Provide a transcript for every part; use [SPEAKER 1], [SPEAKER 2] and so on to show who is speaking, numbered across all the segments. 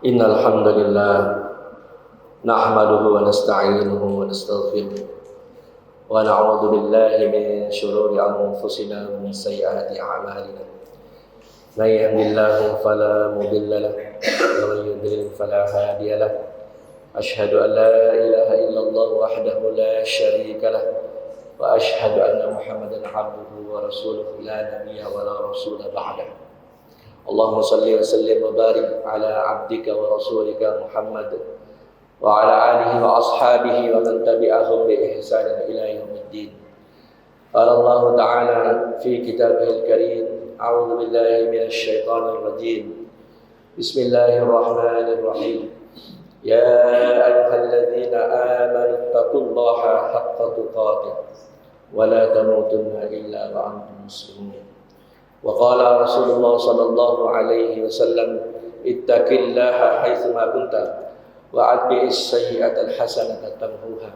[SPEAKER 1] Innal hamdalillah nahmaduhu wa nasta'inuhu wa nastaghfiruh wa na'udzu billahi min shururi anfusina wa min sayyiati a'malina. May yahdihillahu fala mudilla lahu wa may yudlil fala hadiya lahu. Ashhadu an la ilaha illallah wahdahu la syarika lahu wa ashhadu anna Muhammadan 'abduhu wa rasuluhu la nabiyya wa la rasula ba'dahu. Allahumma salli wa sallim wa barik ala abdika wa rasulika Muhammad wa ala alihi wa ashabihi wa man tabi'ahum bi ihsanin ila yaumiddin. Qala Allah ta'ala fi kitabihil karim, a'udzu billahi minasy syaithanir rajim. Bismillahirrahmanirrahim. Ya ayyuhalladzina amanu taqullaha haqqa tuqatih wa la tamutunna illa wa antum muslimun. Wa qala Rasulullah sallallahu alaihi wasallam, ittaqillaha haitsuma kunta wa atbi'is sayyi'atal hasanata tamhuha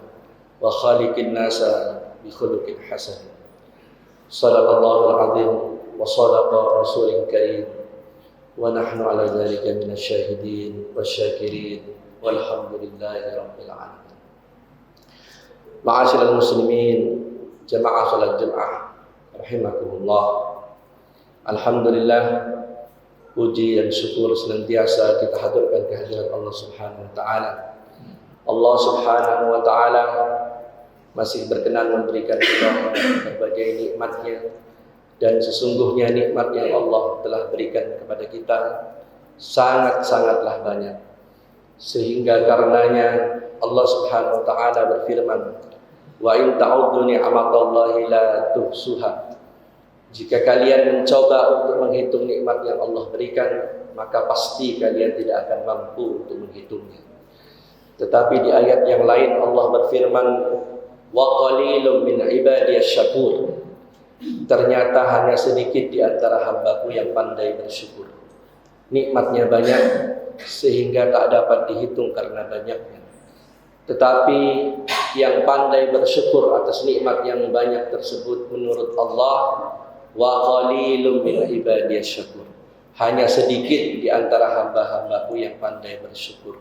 [SPEAKER 1] wa khaliqin nasa bi khuluqin hasan. Shadaqallahul azim wa shadaqa rasulil karim wa nahnu ala dzalika minasy syahidin wasyakirin walhamdulillahi rabbil alamin. Ma'asyiral muslimin, jamaah salat Jumat rahimakumullah. Alhamdulillah, puji dan syukur senantiasa kita haturkan kehadirat Allah Subhanahu wa taala. Allah Subhanahu wa taala masih berkenan memberikan kita berbagai nikmat-Nya, dan sesungguhnya nikmat yang Allah telah berikan kepada kita sangat-sangatlah banyak. Sehingga karenanya Allah Subhanahu wa taala berfirman, "Wa in ta'uddu ni'matallahi la tuhsuha." Jika kalian mencoba untuk menghitung nikmat yang Allah berikan, maka pasti kalian tidak akan mampu untuk menghitungnya. Tetapi di ayat yang lain Allah berfirman, wa qalilun min ibadiyasy syakur. Ternyata hanya sedikit di antara hambaku yang pandai bersyukur. Nikmatnya banyak sehingga tak dapat dihitung karena banyaknya. Tetapi yang pandai bersyukur atas nikmat yang banyak tersebut menurut Allah, wa qalilun min ibadiyasy syakur. Hanya sedikit di antara hamba-hambaku yang pandai bersyukur.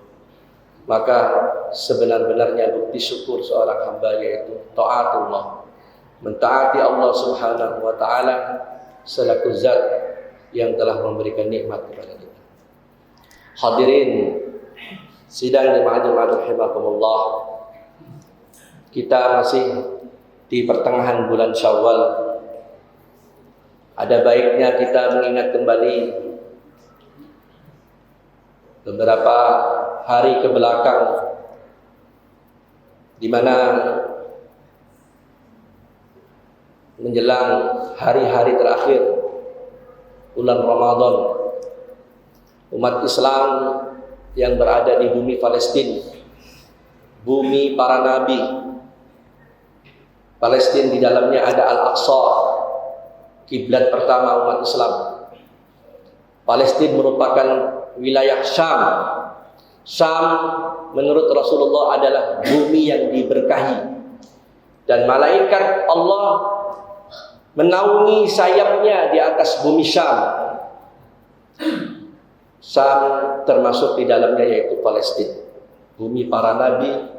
[SPEAKER 1] Maka sebenar-benarnya bukti syukur seorang hamba yaitu taatullah, mentaati Allah Subhanahu wa taala selaku zat yang telah memberikan nikmat kepada kita. Hadirin sidang jemaah rahimakumullah, kita masih di pertengahan bulan Syawal. Ada baiknya kita mengingat kembali beberapa hari ke belakang di mana menjelang hari-hari terakhir bulan Ramadan, umat Islam yang berada di bumi Palestina, bumi para nabi. Palestina di dalamnya ada Al-Aqsa, kiblat pertama umat Islam. Palestina merupakan wilayah Syam. Syam menurut Rasulullah adalah bumi yang diberkahi, dan malaikat Allah menaungi sayapnya di atas bumi Syam. Syam termasuk di dalamnya yaitu Palestina, bumi para nabi.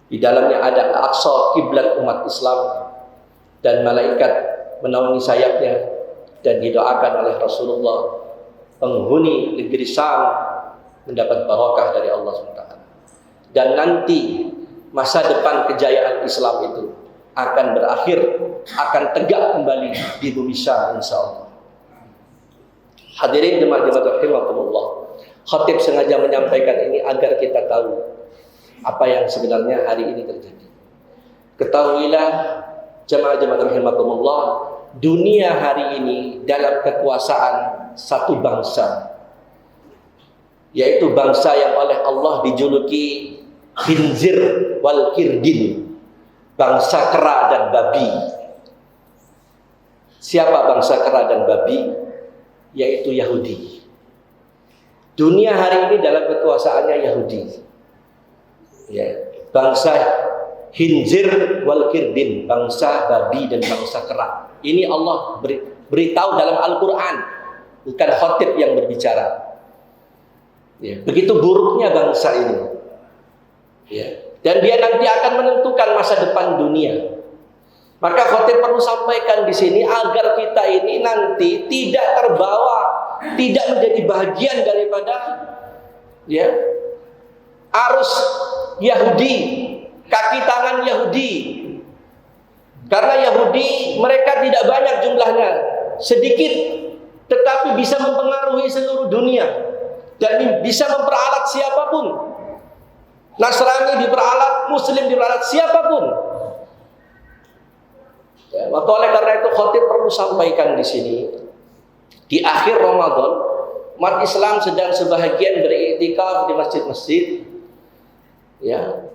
[SPEAKER 1] Di dalamnya ada Al-Aqsa, kiblat umat Islam, dan malaikat menaungi sayapnya, dan didoakan oleh Rasulullah penghuni negeri Syam mendapat barakah dari Allah SWT. Dan nanti masa depan kejayaan Islam itu akan berakhir, akan tegak kembali di bumi Syam insyaallah. Hadirin jemaah-jemaah rahimakumullah, khatib sengaja menyampaikan ini agar kita tahu apa yang sebenarnya hari ini terjadi. Ketahuilah jemaah-jemaah rahimakumullah, dunia hari ini dalam kekuasaan satu bangsa, yaitu bangsa yang oleh Allah dijuluki khinzir wal kirdin, bangsa kera dan babi. Siapa bangsa kera dan babi? Yaitu Yahudi. Dunia hari ini dalam kekuasaannya Yahudi. Ya, bangsa Hinzir wal Kirdin, bangsa babi dan bangsa kera. Ini Allah beritahu dalam Al-Quran, bukan khatib yang berbicara. Ya, begitu buruknya bangsa ini. Ya, dan dia nanti akan menentukan masa depan dunia. Maka khatib perlu sampaikan di sini agar kita ini nanti tidak terbawa, tidak menjadi bagian daripada ya arus Yahudi, kaki tangan Yahudi. Karena Yahudi mereka tidak banyak jumlahnya, sedikit, tetapi bisa mempengaruhi seluruh dunia dan bisa memperalat siapapun. Nasrani diperalat, Muslim diperalat, siapapun. Ya, maka oleh karena itu khatib perlu sampaikan di sini, di akhir Ramadan, umat Islam sedang sebahagian beriktikaf di masjid-masjid, ya,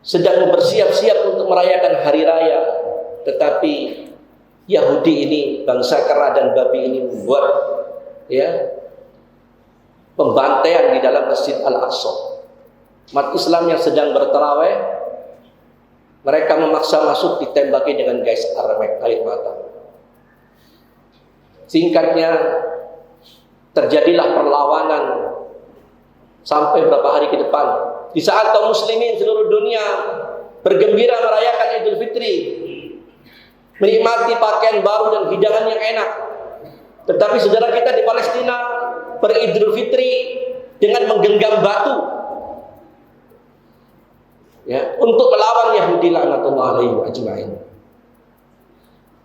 [SPEAKER 1] sedang bersiap-siap untuk merayakan hari raya, tetapi Yahudi ini, bangsa kera dan babi ini membuat ya pembantaian di dalam Masjid Al-Aqsa. Umat Islam yang sedang bertarawih, mereka memaksa masuk, ditembaki dengan gas air mata. Singkatnya, terjadilah perlawanan sampai beberapa hari ke depan. Di saat kaum muslimin seluruh dunia bergembira merayakan Idul Fitri, menikmati pakaian baru dan hidangan yang enak, tetapi saudara kita di Palestina beridul Fitri dengan menggenggam batu, ya, untuk melawan Yahudi laknatullah alaihi ajma'in.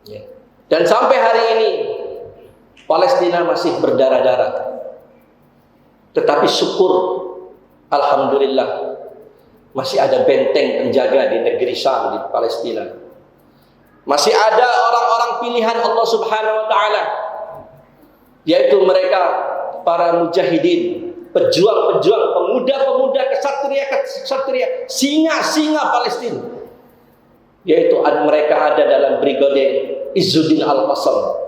[SPEAKER 1] Ya. Dan sampai hari ini Palestina masih berdarah-darah. Tetapi syukur, alhamdulillah, masih ada benteng penjaga di negeri Syam, di Palestina. Masih ada orang-orang pilihan Allah Subhanahu wa taala, yaitu mereka para mujahidin, pejuang-pejuang, pemuda-pemuda, kesatria, singa-singa Palestina. Yaitu mereka ada dalam Brigade Izzuddin Al-Qassam,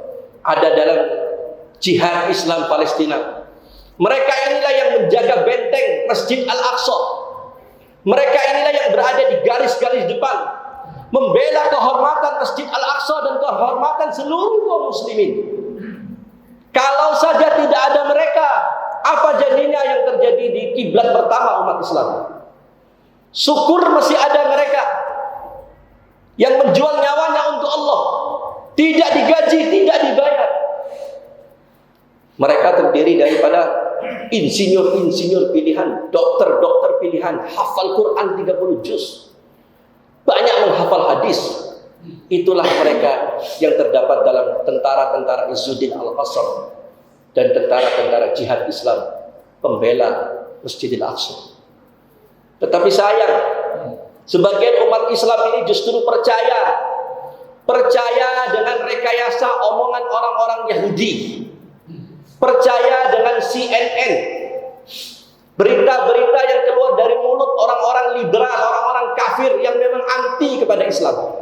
[SPEAKER 1] ada dalam Jihad Islam Palestina. Mereka inilah yang menjaga benteng Masjid Al-Aqsa. Mereka inilah yang berada di garis-garis depan, membela kehormatan Masjid Al-Aqsa dan kehormatan seluruh kaum muslimin. Kalau saja tidak ada mereka, apa jadinya yang terjadi di kiblat pertama umat Islam? Syukur masih ada mereka yang menjual nyawanya untuk Allah, tidak digaji, tidak dibayar. Mereka terdiri daripada insinyur-insinyur pilihan, dokter-dokter pilihan, hafal Quran 30 juz, banyak menghafal hadis. Itulah mereka yang terdapat dalam tentara-tentara Izzuddin Al-Qassam dan tentara-tentara jihad Islam pembela Masjidil Aqsa. Tetapi sayang, sebagian umat Islam ini justru percaya dengan rekayasa omongan orang-orang Yahudi, percaya dengan CNN, berita-berita yang keluar dari mulut orang-orang liberal, orang-orang kafir yang memang anti kepada Islam.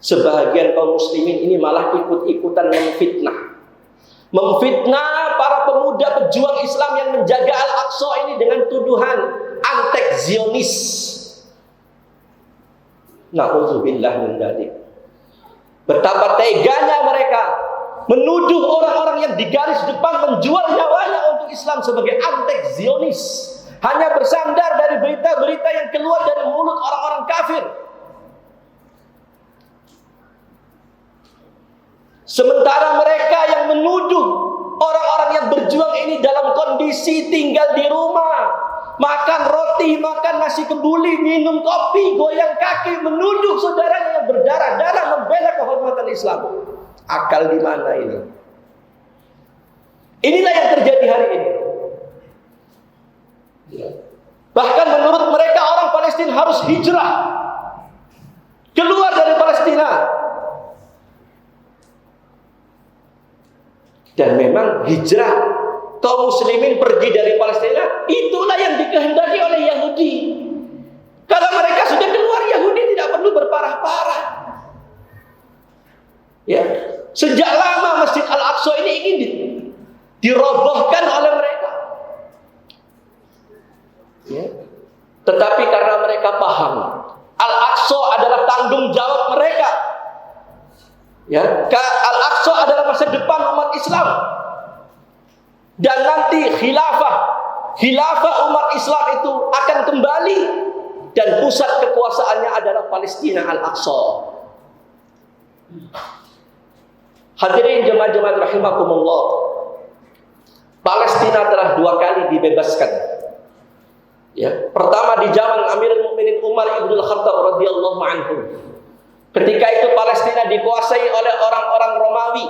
[SPEAKER 1] Sebahagian kaum muslimin ini malah ikut-ikutan memfitnah para pemuda pejuang Islam yang menjaga Al-Aqsa ini dengan tuduhan antek Zionis. Na'udzubillah min dzalik. Betapa teganya mereka menuduh orang-orang yang di garis depan menjual nyawanya untuk Islam sebagai antek Zionis, hanya bersandar dari berita-berita yang keluar dari mulut orang-orang kafir. Sementara mereka yang menuduh orang-orang yang berjuang ini dalam kondisi tinggal di rumah, makan roti, makan nasi kebuli, minum kopi, goyang kaki, menuduh saudaranya yang berdarah-darah membela kehormatan Islam. Akal di mana ini? Inilah yang terjadi hari ini. Bahkan menurut mereka orang Palestina harus hijrah keluar dari Palestina. Dan memang hijrah kaum muslimin pergi dari Palestina, itulah yang dikehendaki oleh Yahudi. Kalau mereka sudah keluar, Yahudi tidak perlu berparah-parah. Ya, sejak lama Masjid Al-Aqsa ini ingin dirobohkan oleh mereka. Ya. Tetapi karena mereka paham Al-Aqsa adalah tanggung jawab mereka, ya, Al-Aqsa adalah masa depan umat Islam, dan nanti khilafah umat Islam itu akan kembali, dan pusat kekuasaannya adalah Palestina, Al-Aqsa. Hadirin jemaah-jemaah rahimakumullah, Palestina telah 2 kali dibebaskan. Ya, pertama di zaman Amirul Mukminin Umar ibn Khattab radhiyallahu anhu. Ketika itu Palestina dikuasai oleh orang-orang Romawi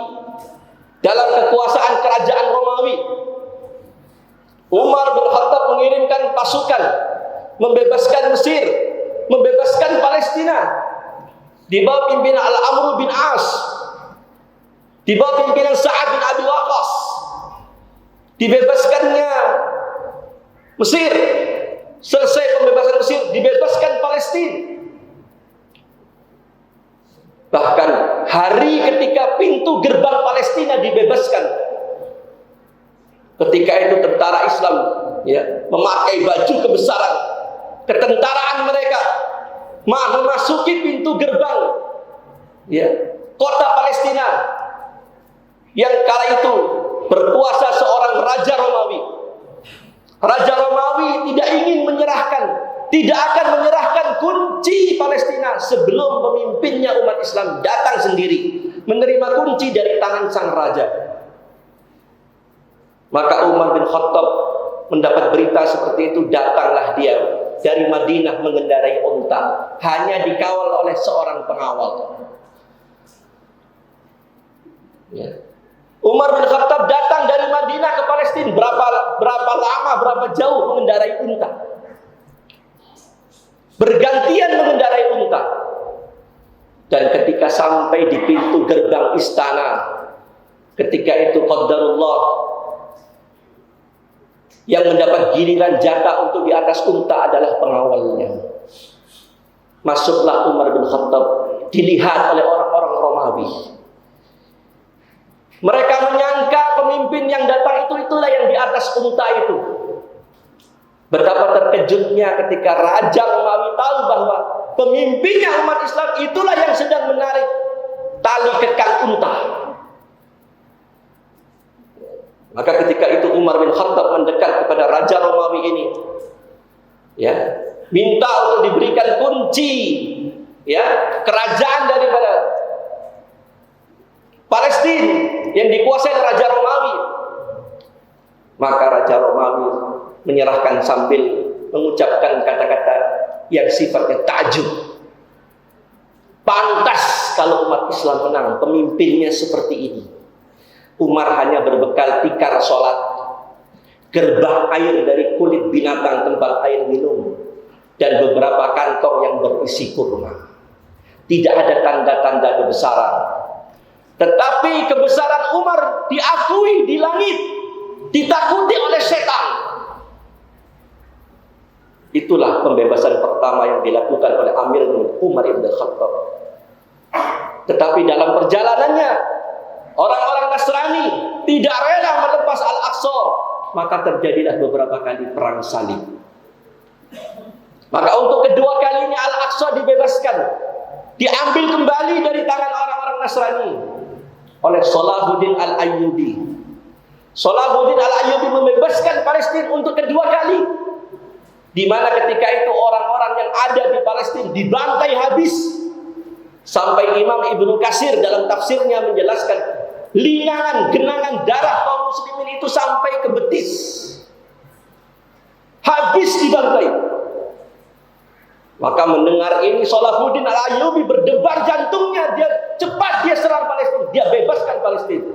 [SPEAKER 1] dalam kekuasaan kerajaan Romawi. Umar bin Khattab mengirimkan pasukan membebaskan Mesir, membebaskan Palestina di bawah pimpinan Al-Amr bin As, di bawah pimpinan Sa'ad bin Abi Waqqas. Dibebaskannya Mesir. Selesai pembebasan Mesir, dibebaskan Palestina. Bahkan hari ketika pintu gerbang Palestina dibebaskan, ketika itu tentara Islam, ya, memakai baju kebesaran ketentaraan mereka, memasuki pintu gerbang, ya, kota Palestina yang kala itu berkuasa seorang raja Romawi. Raja Romawi tidak ingin tidak akan menyerahkan kunci Palestina sebelum pemimpinnya umat Islam datang sendiri menerima kunci dari tangan sang raja. Maka Umar bin Khattab mendapat berita seperti itu, datanglah dia dari Madinah mengendarai unta, hanya dikawal oleh seorang pengawal. Ya. Umar bin Khattab datang dari Madinah ke Palestina, berapa lama, berapa jauh mengendarai unta. Bergantian mengendarai unta. Dan ketika sampai di pintu gerbang istana, ketika itu qadarullah, yang mendapat giliran jatah untuk di atas unta adalah pengawalnya. Masuklah Umar bin Khattab, dilihat oleh orang-orang Romawi. Mereka menyangka pemimpin yang datang itulah yang di atas unta itu. Betapa terkejutnya ketika Raja Romawi tahu bahwa pemimpinnya umat Islam itulah yang sedang menarik tali kekang unta. Maka ketika itu Umar bin Khattab mendekat kepada Raja Romawi ini, ya, minta untuk diberikan kunci, ya, kerajaan daripada Palestina yang dikuasai Raja Romawi. Maka Raja Romawi menyerahkan sambil mengucapkan kata-kata yang sifatnya takjub. Pantas kalau umat Islam menang, pemimpinnya seperti ini. Umar hanya berbekal tikar sholat, gerbang air dari kulit binatang tempat air minum, dan beberapa kantong yang berisi kurma. Tidak ada tanda-tanda kebesaran. Tetapi kebesaran Umar diakui di langit, ditakuti oleh setan. Itulah pembebasan pertama yang dilakukan oleh Amir Umar ibn Khattab. Tetapi dalam perjalanannya, orang-orang Nasrani tidak rela melepas Al-Aqsa, maka terjadilah beberapa kali perang salib. Maka untuk kedua kalinya Al-Aqsa dibebaskan, diambil kembali dari tangan orang-orang Nasrani oleh Salahuddin Al-Ayyubi. Salahuddin Al-Ayyubi membebaskan Palestina untuk kedua kali, di mana ketika itu orang-orang yang ada di Palestina dibantai habis, sampai Imam Ibnu Katsir dalam tafsirnya menjelaskan genangan darah kaum muslimin itu sampai ke betis, habis dibantai. Maka mendengar ini Salahuddin Al-Ayyubi berdebar jantungnya, dia serang Palestina, dia bebaskan Palestina.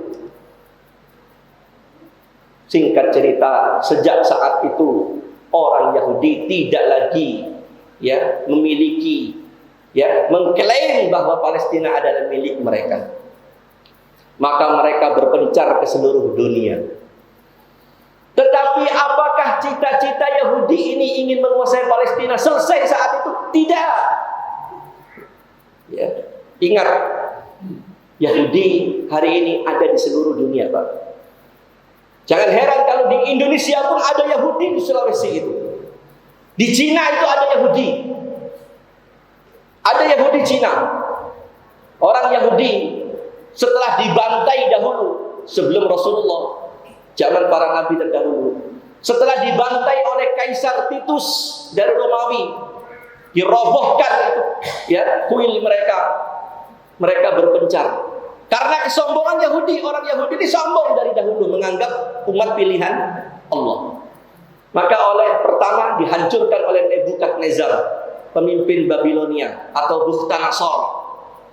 [SPEAKER 1] Singkat cerita, sejak saat itu orang Yahudi tidak lagi, ya, memiliki, ya, mengklaim bahwa Palestina adalah milik mereka. Maka mereka berpencar ke seluruh dunia. Tetapi apakah cita-cita Yahudi ini ingin menguasai Palestina selesai saat itu? Tidak. Ya, ingat, Yahudi hari ini ada di seluruh dunia, Pak. Jangan heran kalau di Indonesia pun ada Yahudi di Sulawesi itu. Di Cina itu ada Yahudi. Ada Yahudi Cina. Orang Yahudi setelah dibantai dahulu sebelum Rasulullah, zaman para nabi terdahulu, setelah dibantai oleh Kaisar Titus dari Romawi, dirobohkan itu ya kuil mereka, mereka berpencar karena kesombongan Yahudi. Orang Yahudi ini sombong dari dahulu, menganggap umat pilihan Allah. Maka pertama dihancurkan oleh Nebukadnezar, pemimpin Babilonia atau Bukhtanasor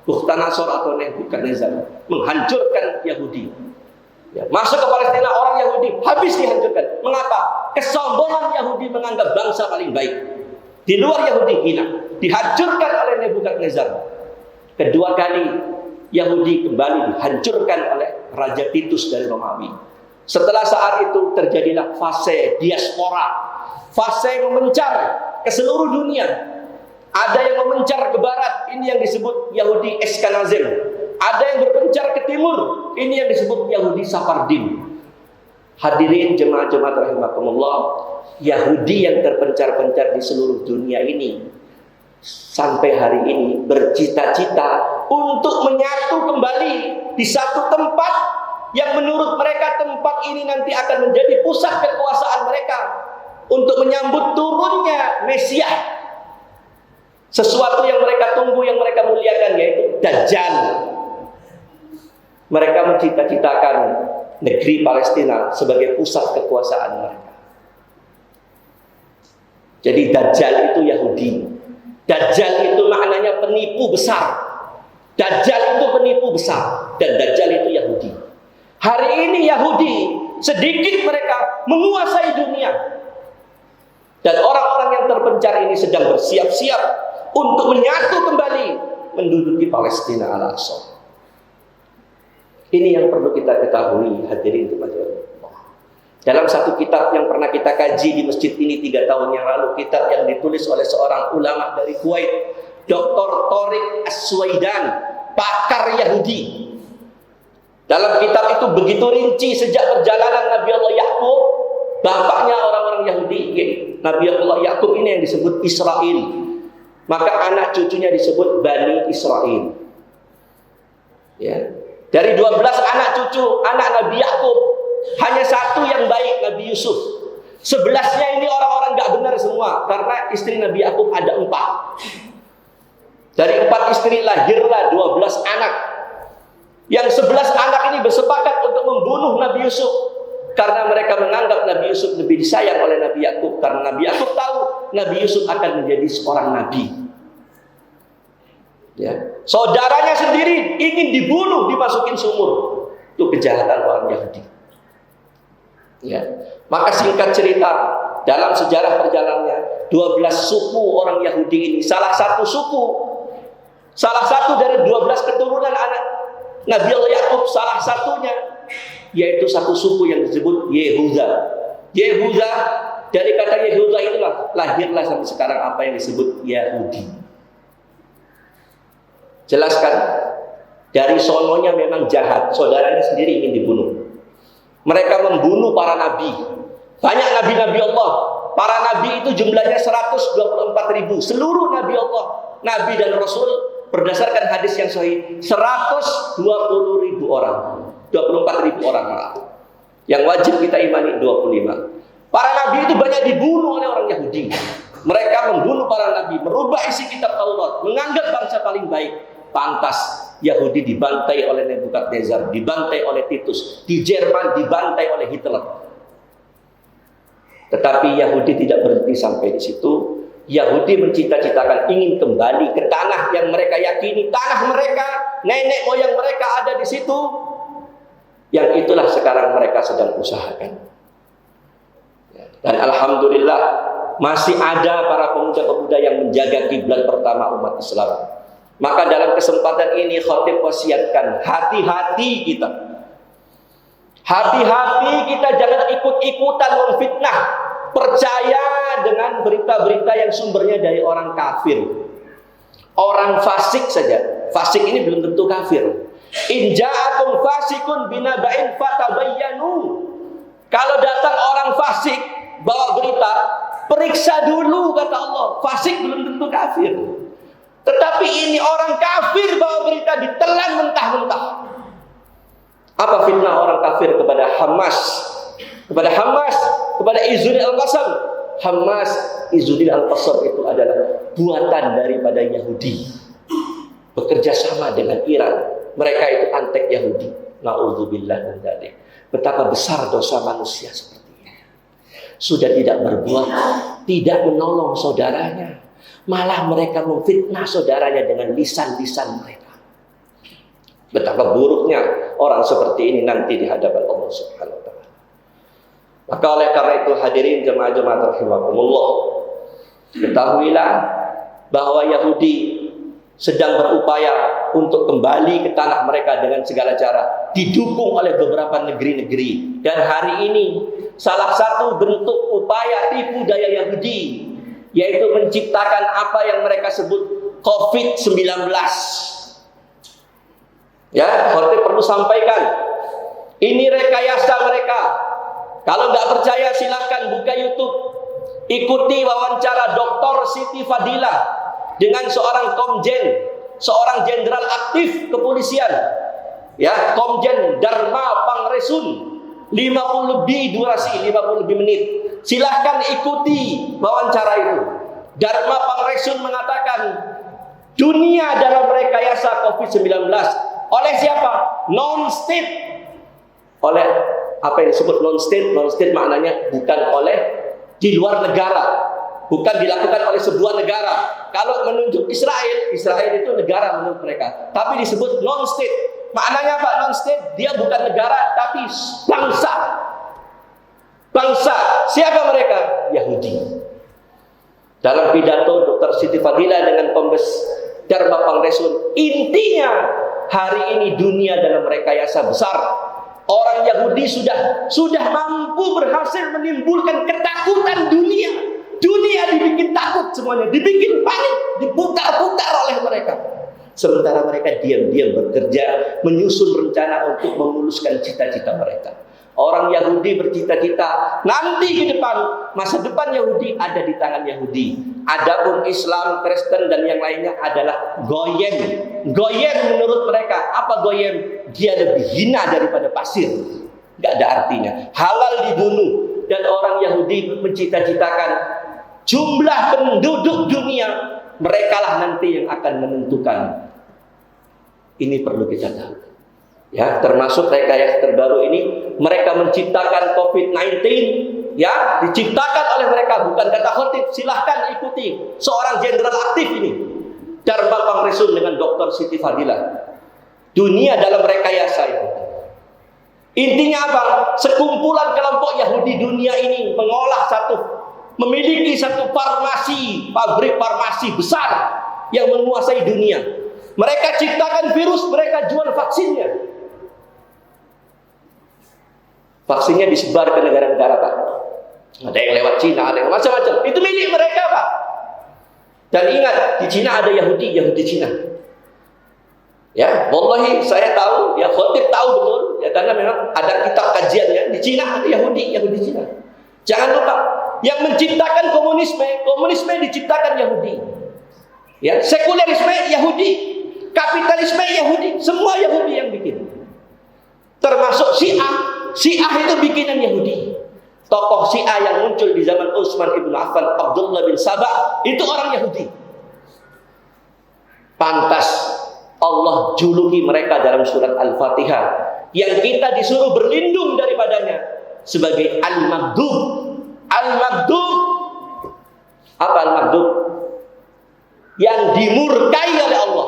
[SPEAKER 1] atau Nebukadnezar, menghancurkan Yahudi. Ya, masuk ke Palestina, orang Yahudi habis dihancurkan. Mengapa? Kesombongan Yahudi menganggap bangsa paling baik. Di luar Yahudi hina, dihancurkan oleh Nebukadnezar. Kedua kali Yahudi kembali dihancurkan oleh Raja Titus dari Romawi. Setelah saat itu terjadilah fase diaspora, fase memencar ke seluruh dunia. Ada yang memencar ke barat, ini yang disebut Yahudi Ashkenazim. Ada yang berpencar ke timur, ini yang disebut Yahudi Safardin. Hadirin jemaah-jemaah rahimakumullah, Yahudi yang terpencar-pencar di seluruh dunia ini sampai hari ini bercita-cita untuk menyatu kembali di satu tempat yang menurut mereka tempat ini nanti akan menjadi pusat kekuasaan mereka untuk menyambut turunnya Mesias, sesuatu yang mereka tunggu, yang mereka muliakan, yaitu Dajjal. Mereka mencita-citakan negeri Palestina sebagai pusat kekuasaan mereka. Jadi Dajjal itu Yahudi. Dajjal itu maknanya penipu besar. Dajjal itu penipu besar, dan Dajjal itu Yahudi. Hari ini Yahudi sedikit mereka menguasai dunia, dan orang-orang yang terpencar ini sedang bersiap-siap untuk menyatu kembali menduduki Palestina Al-Aqsa. Ini yang perlu kita ketahui, hadirin teman-teman. Dalam satu kitab yang pernah kita kaji di masjid ini 3 tahun yang lalu, kitab yang ditulis oleh seorang ulama dari Kuwait, Dr. Tariq As-Suwaidan, pakar Yahudi. Dalam kitab itu begitu rinci sejak perjalanan Nabi Allah Yakub, bapaknya orang-orang Yahudi, Nabi Allah Yakub ini yang disebut Israel. Maka anak cucunya disebut Bani Israel. Ya. Dari 12 anak cucu anak Nabi Yakub, hanya satu yang baik, Nabi Yusuf. 11-nya ini orang-orang gak benar semua, karena istri Nabi Yakub ada 4. Dari 4 istri lahirlah 12 anak. Yang 11 anak ini bersepakat untuk membunuh Nabi Yusuf, karena mereka menganggap Nabi Yusuf lebih disayang oleh Nabi Yakub, karena Nabi Yakub tahu Nabi Yusuf akan menjadi seorang nabi. Ya. Saudaranya sendiri ingin dibunuh, dimasukin sumur. Itu kejahatan orang Yahudi. Ya. Maka singkat cerita, dalam sejarah perjalanannya 12 suku orang Yahudi ini, salah satu dari 12 keturunan anak Nabi Allah Yakub, salah satunya yaitu satu suku yang disebut Yehuda. Yehuda, dari kata Yehuda itulah lahirlah sampai sekarang apa yang disebut Yahudi. Jelaskan, dari sononya memang jahat, saudaranya sendiri ingin dibunuh. Mereka membunuh para nabi. Banyak nabi-nabi Allah. Para nabi itu jumlahnya 124.000. Seluruh nabi Allah, nabi dan rasul, berdasarkan hadis yang sahih, 120.000 orang. 24.000 orang malah. Yang wajib kita imani 25. Para nabi itu banyak dibunuh oleh orang Yahudi. Mereka membunuh para nabi, merubah isi kitab Taurat, menganggap bangsa paling baik. Pantas Yahudi dibantai oleh Nebukadnezar, dibantai oleh Titus, di Jerman dibantai oleh Hitler. Tetapi Yahudi tidak berhenti sampai di situ. Yahudi mencita-citakan ingin kembali ke tanah yang mereka yakini, tanah mereka, nenek moyang mereka ada di situ. Yang itulah sekarang mereka sedang usahakan. Dan alhamdulillah masih ada para pemuda-pemuda yang menjaga kiblat pertama umat Islam. Maka dalam kesempatan ini khatib wasiatkan, hati-hati kita. Hati-hati kita jangan ikut-ikutan memfitnah. Percaya dengan berita-berita yang sumbernya dari orang kafir. Orang fasik saja. Fasik ini belum tentu kafir. In ja'akum fasikun binaba'in fatabayyanu. Kalau datang orang fasik bawa berita, Periksa dulu kata Allah. Fasik belum tentu kafir. Tetapi ini orang kafir bawa berita ditelan mentah-mentah. Apa fitnah orang kafir kepada Hamas? Kepada Izzuddin Al-Qassam. Hamas, Izzuddin Al-Qassam itu adalah buatan daripada Yahudi. Bekerja sama dengan Iran. Mereka itu antek Yahudi. Na'udzubillah min dzalik. Betapa besar dosa manusia seperti ini. Sudah tidak berbuat, tidak menolong saudaranya, malah mereka memfitnah saudaranya dengan lisan-lisan mereka. Betapa buruknya orang seperti ini nanti di hadapan Allah Subhanahu wa taala. Maka oleh karena itu hadirin jemaah-jemaah rahimakumullah, ketahuilah bahwa Yahudi sedang berupaya untuk kembali ke tanah mereka dengan segala cara, didukung oleh beberapa negeri-negeri. Dan hari ini salah satu bentuk upaya tipu daya Yahudi yaitu menciptakan apa yang mereka sebut COVID-19. Ya, Khotib perlu sampaikan, ini rekayasa mereka. Kalau nggak percaya silahkan buka YouTube, ikuti wawancara Dr. Siti Fadilah dengan seorang komjen, seorang jenderal aktif kepolisian, ya, Komjen Dharma Pangresun, 50 lebih durasi, 50 lebih menit. Silahkan ikuti wawancara itu. Dharma Pangresun mengatakan dunia dalam rekayasa COVID-19 oleh siapa? Non-state. Oleh apa yang disebut non-state? Non-state maknanya bukan oleh di luar negara, bukan dilakukan oleh sebuah negara. Kalau menunjuk Israel, Israel itu negara menurut mereka, tapi disebut non-state. Maknanya apa non-state? Dia bukan negara, tapi bangsa. Bangsa. Siapa mereka? Yahudi. Dalam pidato Dr. Siti Fadilah dengan Kombes Dharma Pangresun, intinya hari ini dunia dalam rekayasa besar. Orang Yahudi sudah mampu berhasil menimbulkan ketakutan dunia. Dunia dibikin takut semuanya, dibikin panik, diputar-putar oleh mereka. Sementara mereka diam-diam bekerja, menyusun rencana untuk memuluskan cita-cita mereka. Orang Yahudi bercita-cita nanti di depan, masa depan Yahudi ada di tangan Yahudi. Adapun Islam, Kristen dan yang lainnya adalah goyem. Goyem menurut mereka. Apa goyem? Dia lebih hina daripada pasir. Gak ada artinya. Halal dibunuh. Dan orang Yahudi mencita-citakan jumlah penduduk dunia. Merekalah nanti yang akan menentukan. Ini perlu kita tahu. Ya, termasuk rekayasa terbaru ini, mereka menciptakan COVID-19, ya, diciptakan oleh mereka, bukan kata khotib. Silahkan ikuti seorang jenderal aktif ini, Dharma Pangresun dengan Dr. Siti Fadilah. Dunia dalam rekayasa itu. Intinya apa? Sekumpulan kelompok Yahudi dunia ini memiliki satu farmasi, pabrik farmasi besar yang menguasai dunia. Mereka ciptakan virus, mereka jual vaksinnya. Vaksinnya disebar ke negara-negara, Pak. Ada yang lewat Cina, ada yang macam-macam. Itu milik mereka, Pak. Dan ingat, di Cina ada Yahudi Cina. Ya, wallahi saya tahu, ya khotib tahu betul, ya karena memang ada kitab kajiannya. Di Cina ada Yahudi Cina. Jangan lupa, yang menciptakan komunisme diciptakan Yahudi. Ya, sekulerisme Yahudi, kapitalisme Yahudi, semua Yahudi yang bikin. Termasuk Syiah itu bikinan Yahudi. Tokoh Syiah yang muncul di zaman Utsman ibn Affan, Abdullah bin Sabah, itu orang Yahudi. Pantas Allah juluki mereka dalam surat Al-Fatihah yang kita disuruh berlindung daripadanya sebagai Al-Maghdub. Al-Maghdub. Apa Al-Maghdub? Yang dimurkai oleh Allah.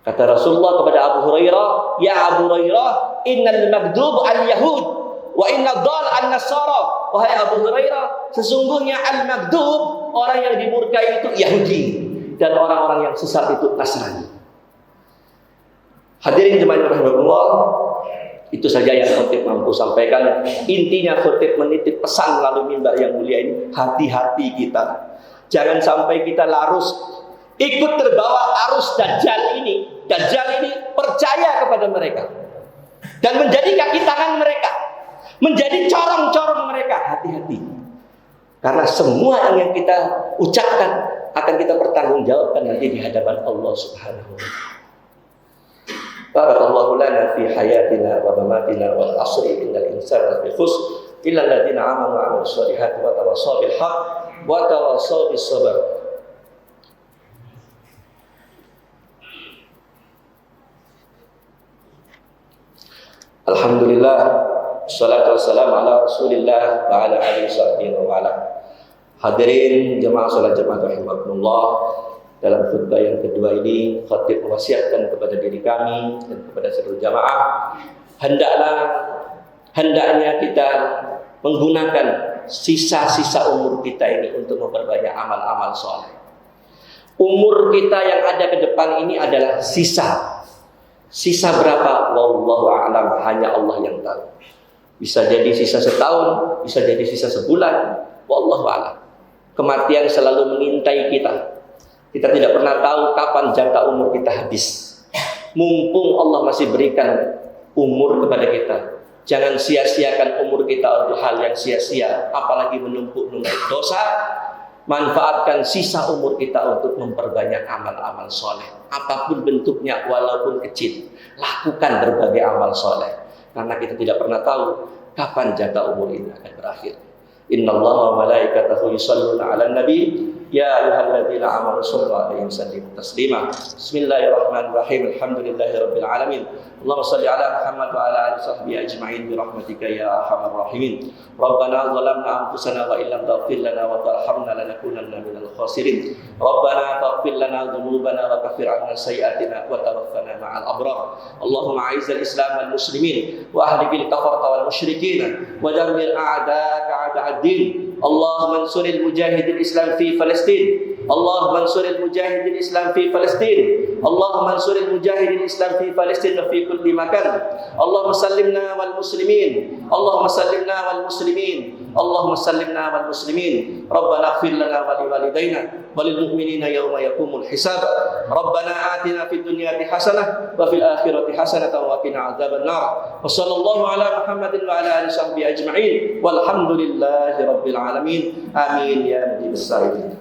[SPEAKER 1] Kata Rasulullah kepada Abu Hurairah, "Ya Abu Hurairah, innal maghdub al-yahud wa inna dhal an-nasara." Wahai Abu Hurairah, sesungguhnya al-maghdub, orang yang dimurkai itu Yahudi, dan orang-orang yang sesat itu Nasrani. Hadirin jemaah rahimahullah, itu saja yang khotib mampu sampaikan. Intinya khotib menitip pesan melalui mimbar yang mulia ini, hati-hati kita. Jangan sampai kita ikut terbawa arus Dajjal ini. Dajjal ini percaya kepada mereka dan menjadi kaki tangan mereka, menjadi corong-corong mereka. Hati-hati. Karena semua yang kita ucapkan akan kita pertanggungjawabkan nanti di hadapan Allah Subhanahu wa taala. Barakallahu lana fi hayatina wa mamatina wal asri innal insana lafi khusr illa alladziina aamanu wa 'amilus shalihati wa tawassaw bil haqq wa tawassaw bis sabr. Alhamdulillah, wassalatu wassalamu ala Rasulillah wa ala alihi wa ala. Hadirin jemaah salat Jumat rahimakumullah, dalam khutbah yang kedua ini khatib mewasiatkan kepada diri kami dan kepada seluruh jamaah, hendaknya kita menggunakan sisa-sisa umur kita ini untuk memperbanyak amal-amal soleh. Umur kita yang ada ke depan ini adalah sisa. Sisa berapa? Wallahu a'lam, hanya Allah yang tahu. Bisa jadi sisa setahun, bisa jadi sisa sebulan, wallahu a'lam. Kematian selalu mengintai kita. Kita tidak pernah tahu kapan jangka umur kita habis. Mumpung Allah masih berikan umur kepada kita, jangan sia-siakan umur kita untuk hal yang sia-sia, apalagi menumpuk-numpuk dosa. Manfaatkan sisa umur kita untuk memperbanyak amal-amal soleh, apapun bentuknya, walaupun kecil. Lakukan berbagai amal soleh, karena kita tidak pernah tahu kapan jangka umur ini akan berakhir. Innallaha wa malaikatahu yusholluna 'alan nabi ya ayyuhalladzina amanu shollu 'alaihi wa sallimu taslima. Bismillahirrahmanirrahim. Alhamdulillahirabbil alamin. Allahumma shalli 'ala Muhammad wa 'ala ali sahbihi ajma'in bi rahmatika ya arhamar rahimin. Rabbana zalamna anfusana wa illam taghfir lana wa tarhamna lanakunanna minal khasirin. Rabbana faghfir lana dhunubana wa kaffir 'anna sayyi'atina wa tawaffana ma'al abrar. Allahumma 'aizzal islam wal muslimin wa ahlikil kafarata wal musyrikin wa dammir a'da'aka a'da'ad-din. Allahumma ansuril mujahidil islam fi Palestin. Allahumma ansuril mujahidil islam fi Palestin. Allahumma ansuril mujahidil islam fi Palestin wa fi kulli makan. Allahumma sallimna wal muslimin. Allahumma sallimna wal muslimin. Allahumma sallimna wal muslimin. Rabbana ighfir lana wa li walidayna wa lil mu'minina yawma yaqumul hisab. Rabbana atina fid dunya hasanah wa fil akhirati hasanah wa qina adzaban nar. Wa sallallahu ala Muhammadin wa ala alihi sahbihi ajma'in. Walhamdulillahi rabbil alamin. Amin ya mujibus sa'ilin.